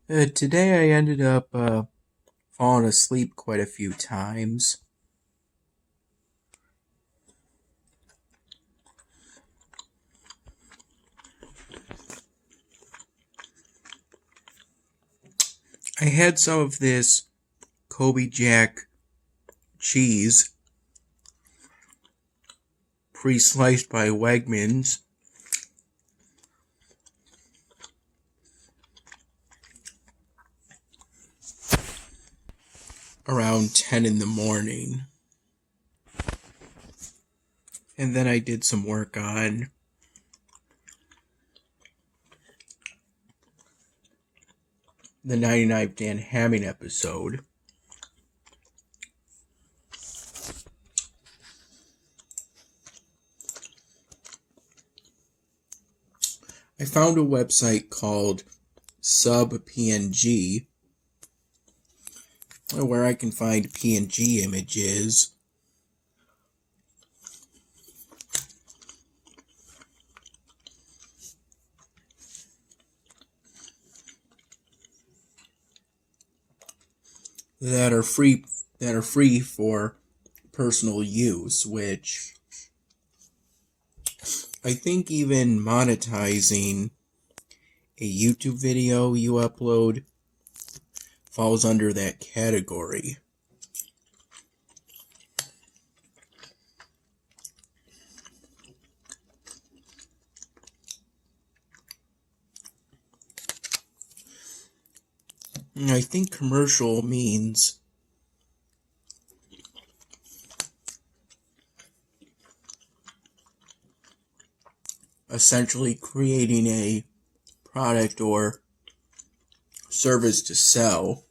Today I ended up falling asleep quite a few times. I had some of this Kobe Jack cheese pre-sliced by Wegmans around 10 in the morning. And then I did some work on the 99 Dan Hamming episode. I found a website called SubPNG where I can find PNG images that are free for personal use, which I think even monetizing a YouTube video you upload falls under that category. I think commercial means essentially creating a product or service to sell.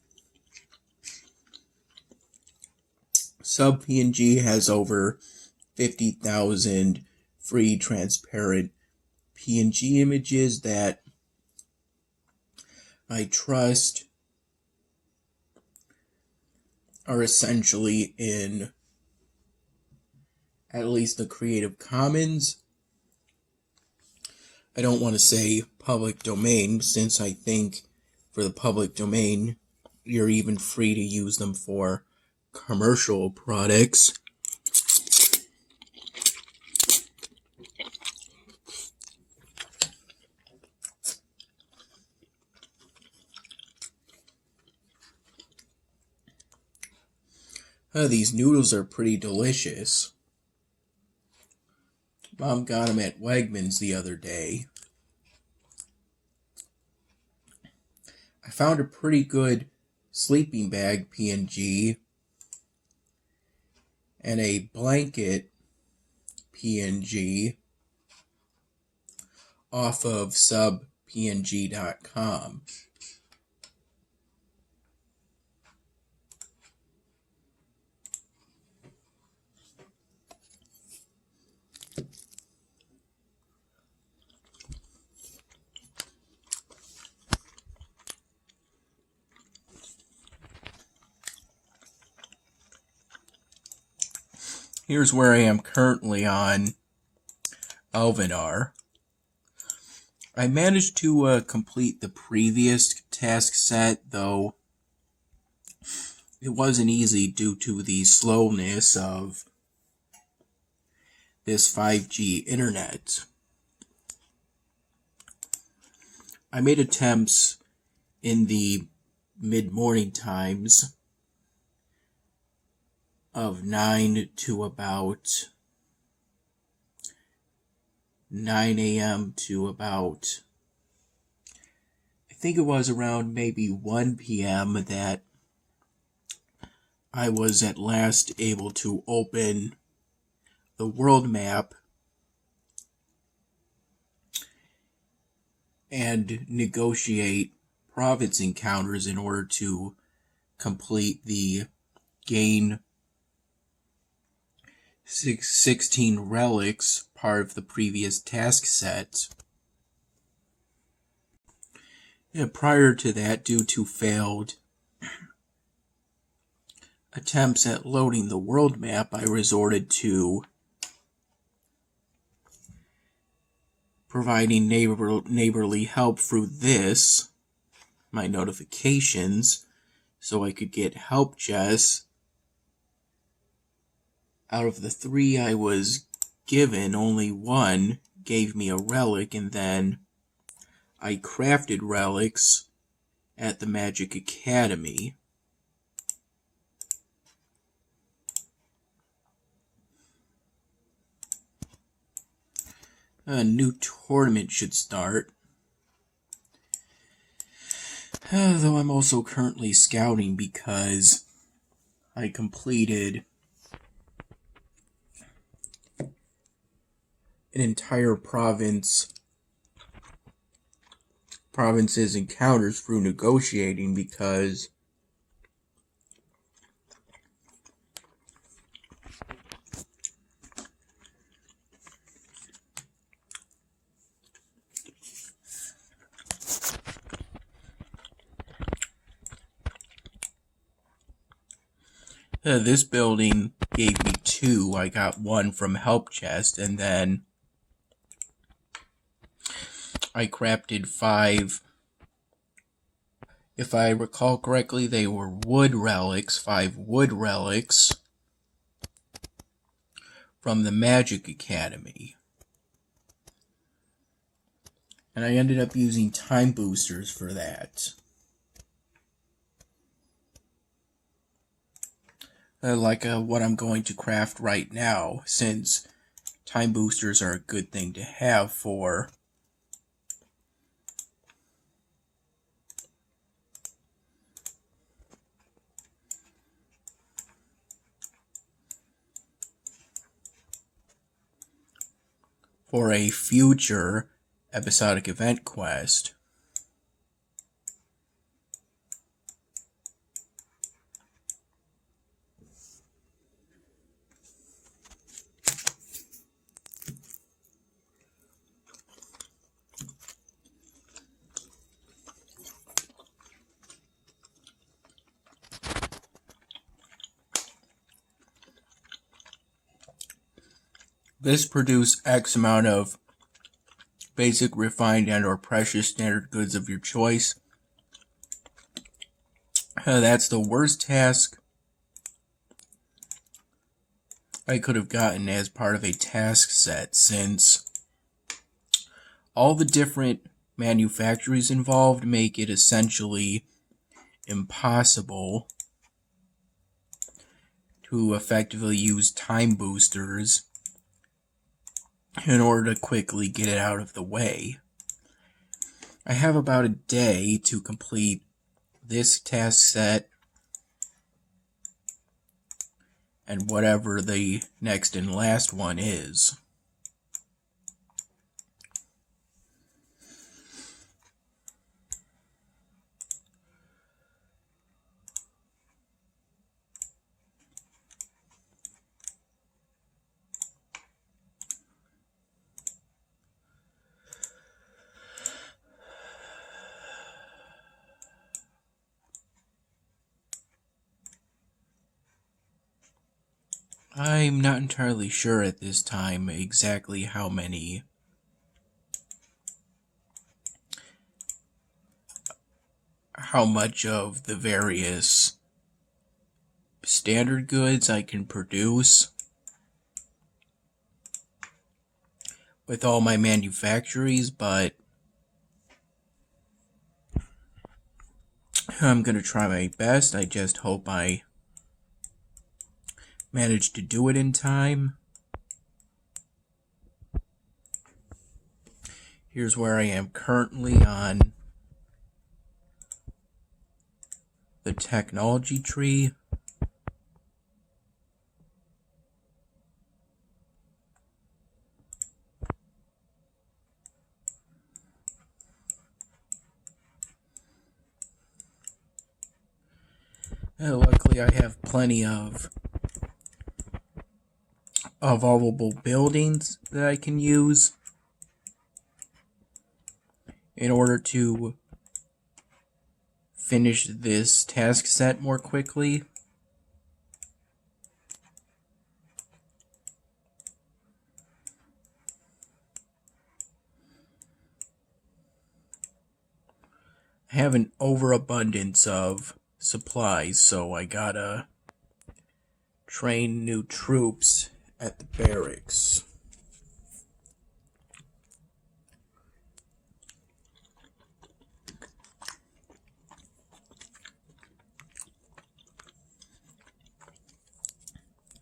SubPNG has over 50,000 free transparent PNG images that I trust are essentially in at least the Creative Commons. I don't want to say public domain, since I think for the public domain, you're even free to use them for commercial products. These noodles are pretty delicious. Mom got them at Wegmans the other day. I found a pretty good sleeping bag PNG and a blanket PNG off of subpng.com. Here's where I am currently on Elvenar. I managed to complete the previous task set, though it wasn't easy due to the slowness of this 5G internet. I made attempts in the mid-morning times of 9 to about 9 a.m. to about, I think it was around maybe 1 p.m. that I was at last able to open the world map and negotiate province encounters in order to complete the gain 16 relics part of the previous task set. Prior to that, due to failed attempts at loading the world map, I resorted to providing neighborly help through this. my notifications so I could get help chests. Out of the 3 I was given, only 1 gave me a relic, and then I crafted relics at the Magic Academy. A new tournament should start. Though I'm also currently scouting because I completed an entire province's encounters through negotiating, because this building gave me 2. I got 1 from help chest, and then I crafted 5. If I recall correctly, they were wood relics, 5 wood relics from the Magic Academy. And I ended up using time boosters for that. Like what I'm going to craft right now, since time boosters are a good thing to have for a future episodic event quest. This produced X amount of basic, refined, and or precious standard goods of your choice. That's the worst task I could have gotten as part of a task set, since all the different manufacturers involved make it essentially impossible to effectively use time boosters in order to quickly get it out of the way. I have about a day to complete this task set and whatever the next and last one is. I'm not entirely sure at this time exactly how much of the various standard goods I can produce with all my manufactories, but I'm going to try my best. I just hope I manage to do it in time. Here's where I am currently on the technology tree. Luckily, I have plenty of evolvable buildings that I can use in order to finish this task set more quickly. have an overabundance of supplies, so I gotta train new troops at the barracks.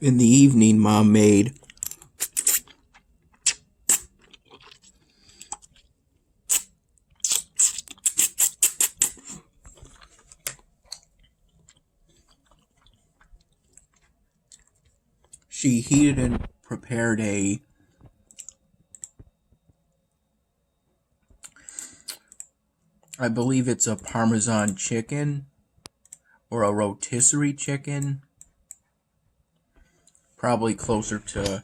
In the evening, Mom made she heated and prepared I believe it's a Parmesan chicken or a rotisserie chicken. Probably closer to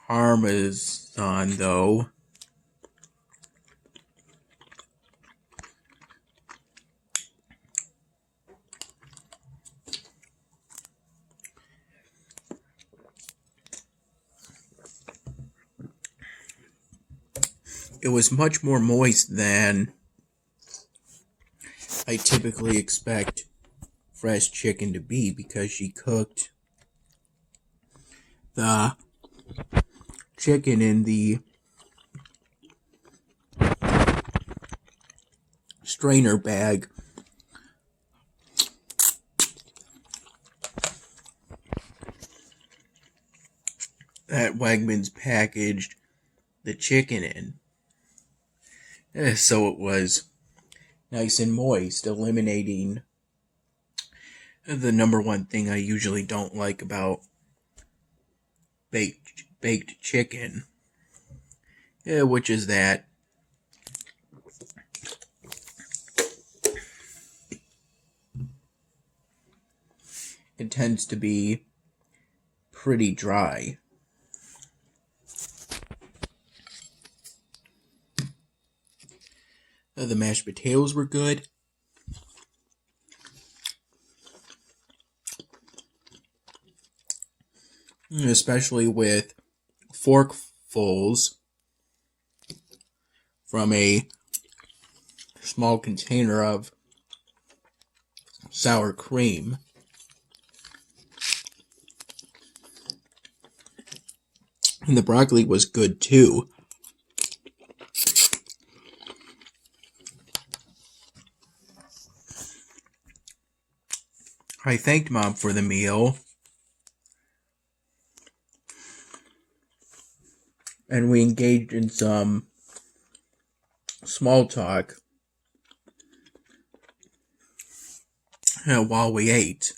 Parmesan, though. It was much more moist than I typically expect fresh chicken to be, because she cooked the chicken in the strainer bag that Wegmans packaged the chicken in. So it was nice and moist, eliminating the number one thing I usually don't like about baked chicken, which is that it tends to be pretty dry. The mashed potatoes were good. Especially with forkfuls from a small container of sour cream. And the broccoli was good too. I thanked Mom for the meal, and we engaged in some small talk while we ate.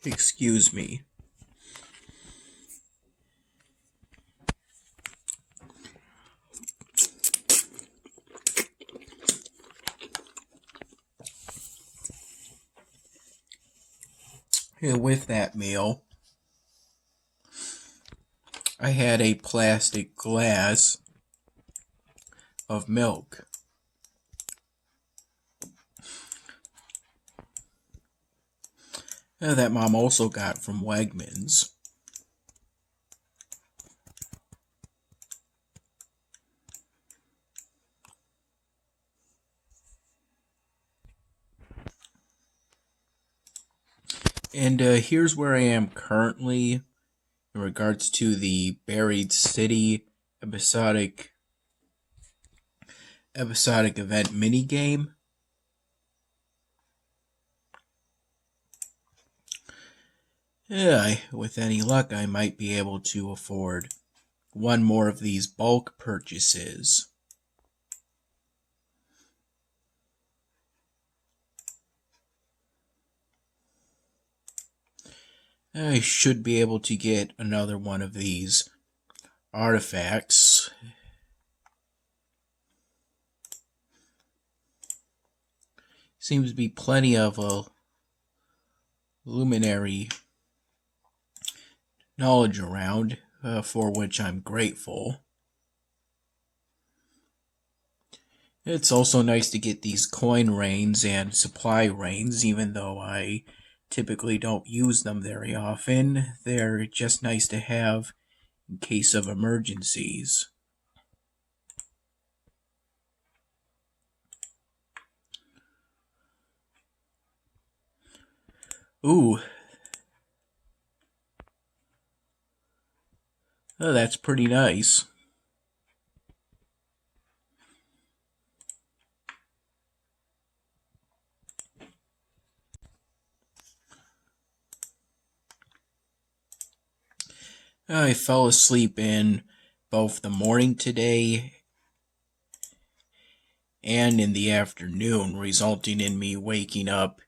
Excuse me. With that meal, I had a plastic glass of milk. That Mom also got from Wegmans. And here's where I am currently in regards to the Buried City episodic event minigame. Yeah, with any luck, I might be able to afford one more of these bulk purchases. I should be able to get another one of these artifacts. Seems to be plenty of luminary knowledge around, for which I'm grateful. It's also nice to get these coin rains and supply rains, even though I typically don't use them very often. They're just nice to have in case of emergencies. Ooh. Oh, that's pretty nice. I fell asleep in both the morning today and in the afternoon, resulting in me waking up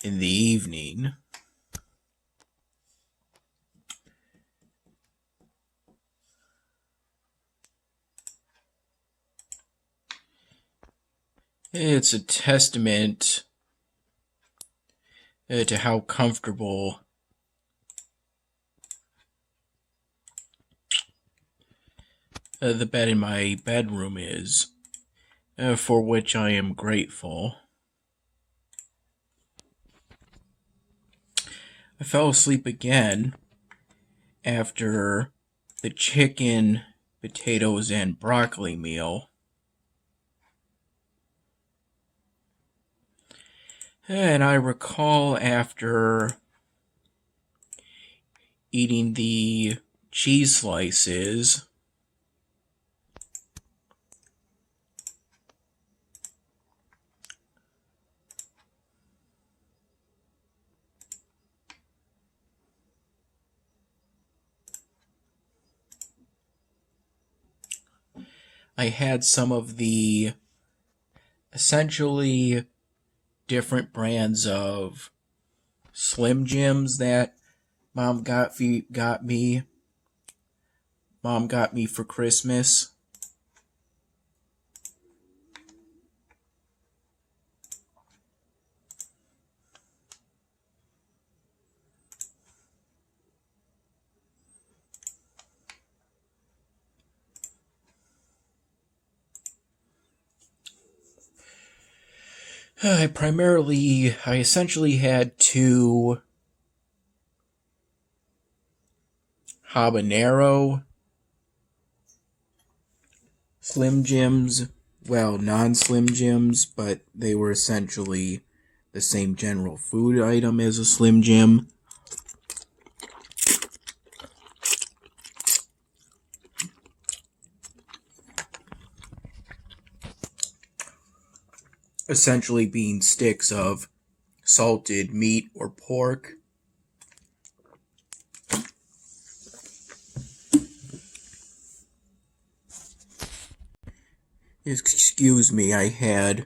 in the evening. It's a testament to how comfortable the bed in my bedroom is, for which I am grateful. I fell asleep again after the chicken, potatoes, and broccoli meal. And I recall after eating the cheese slices, I had some of the essentially different brands of Slim Jims that Mom got me. Mom got me for Christmas. I essentially had two habanero Slim Jims. Well, non-Slim Jims, but they were essentially the same general food item as a Slim Jim. Essentially being sticks of salted meat or pork. Excuse me, I had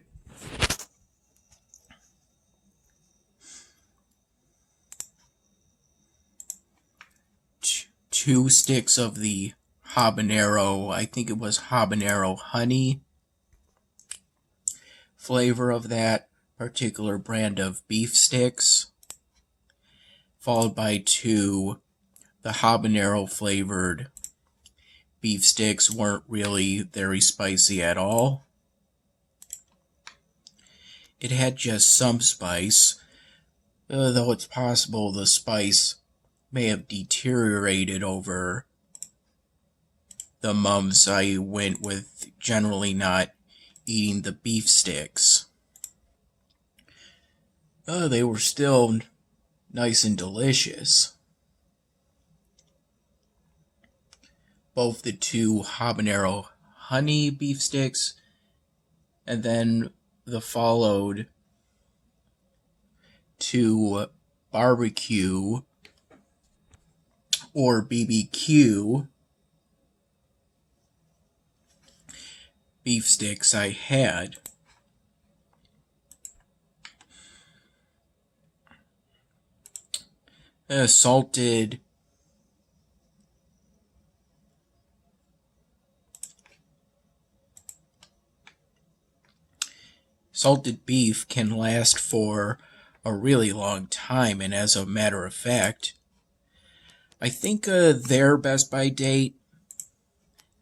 two sticks of the habanero, I think it was habanero honey flavor of that particular brand of beef sticks, followed by two the habanero flavored beef sticks. Weren't really very spicy at all. It had just some spice, though it's possible the spice may have deteriorated over the months I went with generally not eating the beef sticks. They were still nice and delicious. Both the two habanero honey beef sticks and then the followed two barbecue or BBQ beef sticks I had. Salted beef can last for a really long time, and as a matter of fact, I think their Best By date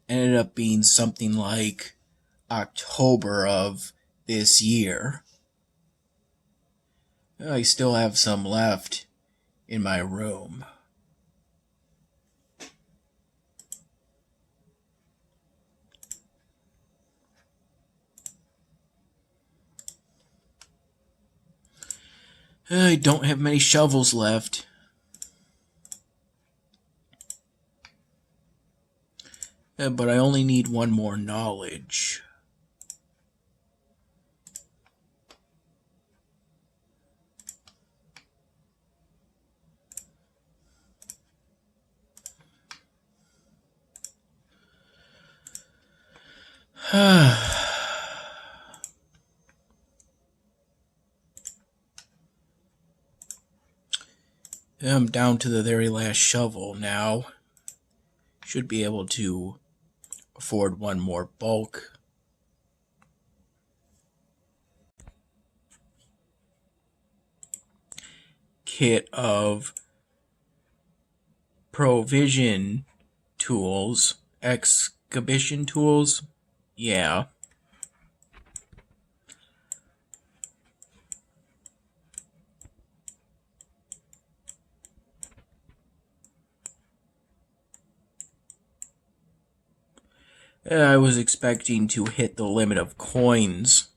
ended up being something like October of this year. I still have some left in my room. I don't have many shovels left. But I only need one more knowledge. I'm down to the very last shovel now. Should be able to afford one more bulk. Kit of provision tools, excavation tools. Yeah. I was expecting to hit the limit of coins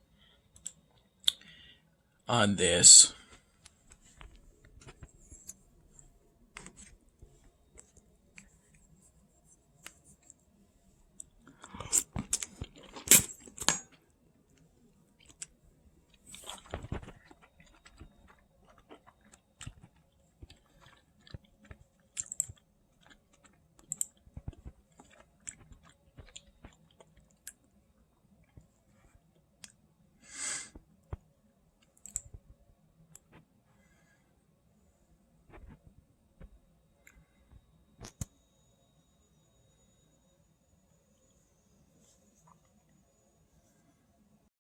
on this.